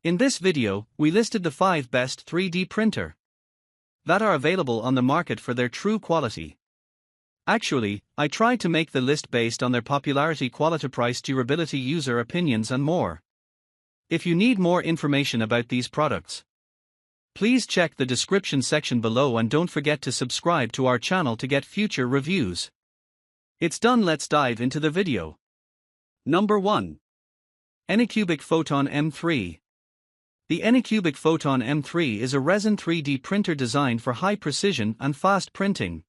In this video, we listed the 5 best 3D printer that are available on the market for their true quality. Actually, I tried to make the list based on their popularity, quality, price, durability, user opinions and more. If you need more information about these products, please check the description section below and don't forget to subscribe to our channel to get future reviews. It's done, let's dive into the video. Number 1. Anycubic Photon M3. The Anycubic Photon M3 is a resin 3D printer designed for high precision and fast printing.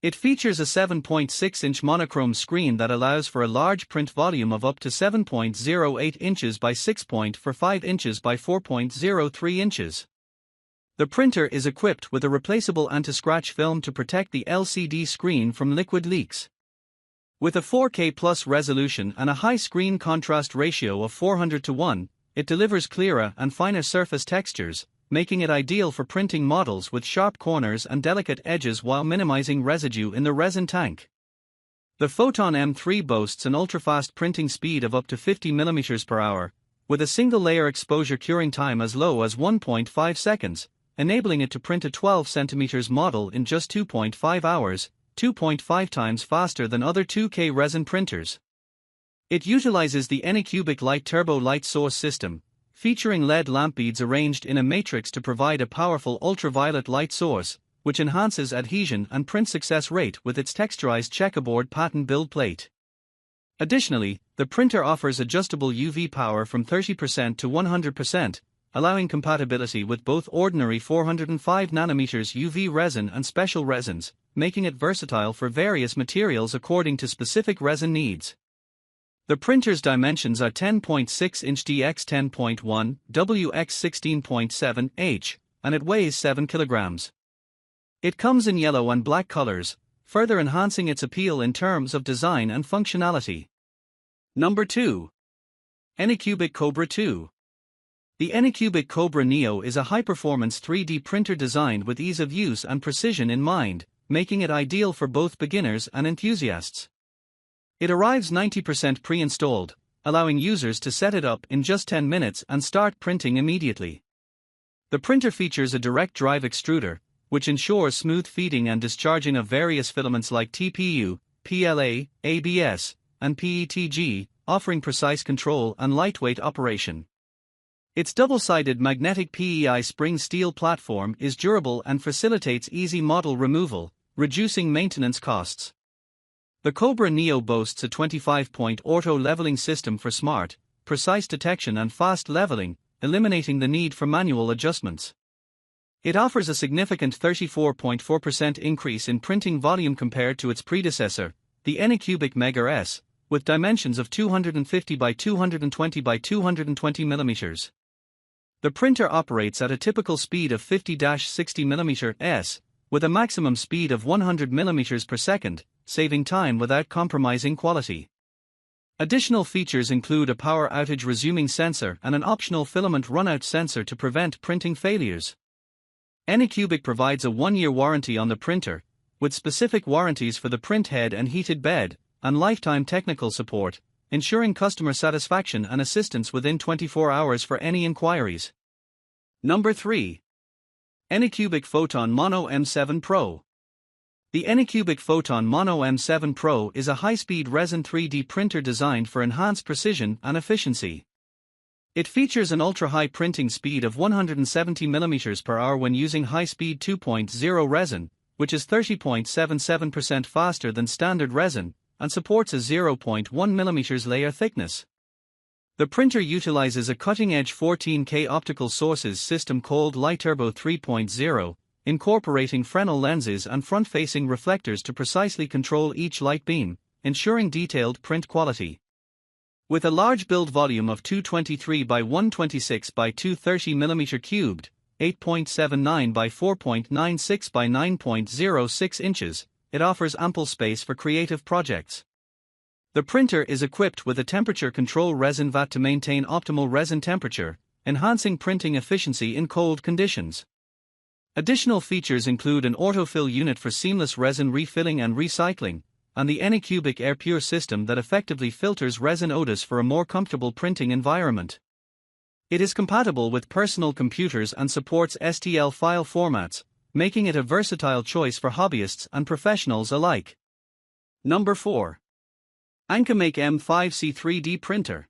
It features a 7.6-inch monochrome screen that allows for a large print volume of up to 7.08 inches by 6.45 inches by 4.03 inches. The printer is equipped with a replaceable anti-scratch film to protect the LCD screen from liquid leaks. With a 4K plus resolution and a high screen contrast ratio of 400:1, it delivers clearer and finer surface textures, making it ideal for printing models with sharp corners and delicate edges while minimizing residue in the resin tank. The Photon M3 boasts an ultra-fast printing speed of up to 50 mm per hour, with a single-layer exposure curing time as low as 1.5 seconds, enabling it to print a 12 cm model in just 2.5 hours, 2.5 times faster than other 2K resin printers. It utilizes the Anycubic Light Turbo Light Source system, featuring LED lamp beads arranged in a matrix to provide a powerful ultraviolet light source, which enhances adhesion and print success rate with its texturized checkerboard pattern build plate. Additionally, the printer offers adjustable UV power from 30% to 100%, allowing compatibility with both ordinary 405 nm UV resin and special resins, making it versatile for various materials according to specific resin needs. The printer's dimensions are 10.6-inch x 10.1, x 16.7 h, and it weighs 7 kilograms. It comes in yellow and black colors, further enhancing its appeal in terms of design and functionality. Number 2. Anycubic Kobra 2. The Anycubic Kobra Neo is a high-performance 3D printer designed with ease of use and precision in mind, making it ideal for both beginners and enthusiasts. It arrives 90% pre-installed, allowing users to set it up in just 10 minutes and start printing immediately. The printer features a direct drive extruder, which ensures smooth feeding and discharging of various filaments like TPU, PLA, ABS, and PETG, offering precise control and lightweight operation. Its double-sided magnetic PEI spring steel platform is durable and facilitates easy model removal, reducing maintenance costs. The Kobra Neo boasts a 25-point auto-leveling system for smart, precise detection and fast leveling, eliminating the need for manual adjustments. It offers a significant 34.4% increase in printing volume compared to its predecessor, the Anycubic Mega S, with dimensions of 250 by 220 by 220 mm. The printer operates at a typical speed of 50-60 mm/s, with a maximum speed of 100 mm per second, saving time without compromising quality. Additional features include a power outage resuming sensor and an optional filament runout sensor to prevent printing failures. Anycubic provides a 1-year warranty on the printer, with specific warranties for the print head and heated bed, and lifetime technical support, ensuring customer satisfaction and assistance within 24 hours for any inquiries. Number 3. Anycubic Photon Mono M7 Pro. The Anycubic Photon Mono M7 Pro is a high-speed resin 3D printer designed for enhanced precision and efficiency. It features an ultra-high printing speed of 170 mm per hour when using high-speed 2.0 resin, which is 30.77% faster than standard resin, and supports a 0.1 mm layer thickness. The printer utilizes a cutting-edge 14K optical sources system called Light Turbo 3.0, incorporating Fresnel lenses and front-facing reflectors to precisely control each light beam, ensuring detailed print quality. With a large build volume of 223 by 126 by 230 mm cubed, 8.79 by 4.96 by 9.06 inches, it offers ample space for creative projects. The printer is equipped with a temperature control resin vat to maintain optimal resin temperature, enhancing printing efficiency in cold conditions. Additional features include an autofill unit for seamless resin refilling and recycling, and the Anycubic Air Pure system that effectively filters resin odors for a more comfortable printing environment. It is compatible with personal computers and supports STL file formats, making it a versatile choice for hobbyists and professionals alike. Number 4. ANkerMake M5C 3D Printer.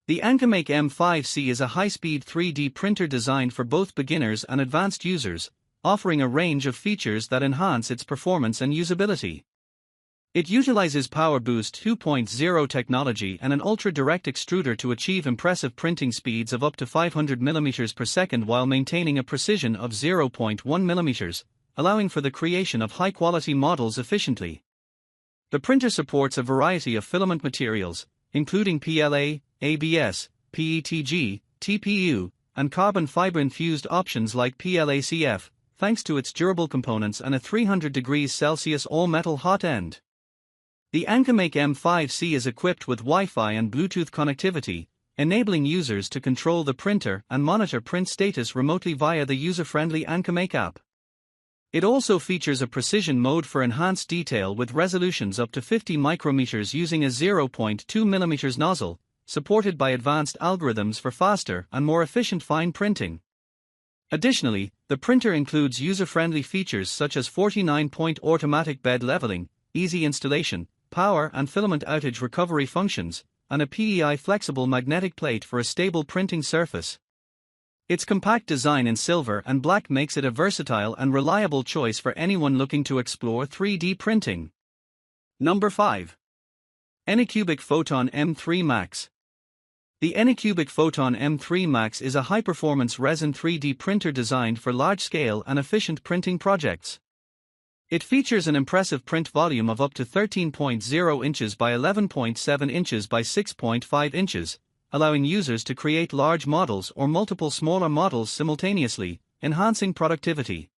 The ANkerMake M5C is a high-speed 3D printer designed for both beginners and advanced users, offering a range of features that enhance its performance and usability. It utilizes PowerBoost 2.0 technology and an ultra-direct extruder to achieve impressive printing speeds of up to 500 mm per second while maintaining a precision of 0.1 mm, allowing for the creation of high-quality models efficiently. The printer supports a variety of filament materials, including PLA, ABS, PETG, TPU, and carbon fiber-infused options like PLACF, thanks to its durable components and a 300 degrees Celsius all-metal hot end. The ANkerMake M5C is equipped with Wi-Fi and Bluetooth connectivity, enabling users to control the printer and monitor print status remotely via the user-friendly ANkerMake app. It also features a precision mode for enhanced detail with resolutions up to 50 micrometers using a 0.2 mm nozzle, supported by advanced algorithms for faster and more efficient fine printing. Additionally, the printer includes user-friendly features such as 49-point automatic bed leveling, easy installation, power and filament outage recovery functions, and a PEI flexible magnetic plate for a stable printing surface. Its compact design in silver and black makes it a versatile and reliable choice for anyone looking to explore 3D printing. Number 5. Anycubic Photon M3 Max. The Anycubic Photon M3 Max is a high-performance resin 3D printer designed for large-scale and efficient printing projects. It features an impressive print volume of up to 13.0 inches by 11.7 inches by 6.5 inches, allowing users to create large models or multiple smaller models simultaneously, enhancing productivity.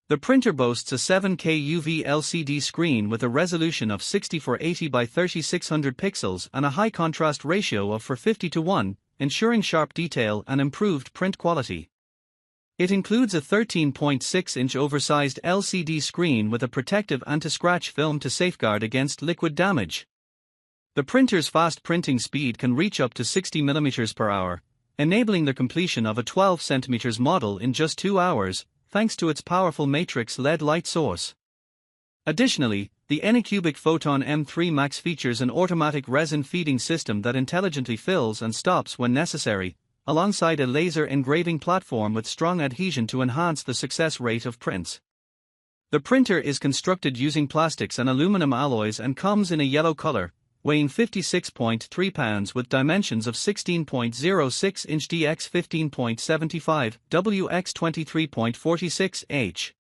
The printer boasts a 7K UV LCD screen with a resolution of 6480 by 3600 pixels and a high contrast ratio of 4:50:1, ensuring sharp detail and improved print quality. It includes a 13.6-inch oversized LCD screen with a protective anti-scratch film to safeguard against liquid damage. The printer's fast printing speed can reach up to 60 mm per hour, enabling the completion of a 12 cm model in just 2 hours, thanks to its powerful matrix LED light source. Additionally, the Anycubic Photon M3 Max features an automatic resin feeding system that intelligently fills and stops when necessary, alongside a laser engraving platform with strong adhesion to enhance the success rate of prints. The printer is constructed using plastics and aluminum alloys and comes in a yellow color, weighing 56.3 pounds with dimensions of 16.06 inch x 15.75 x 23.46 h.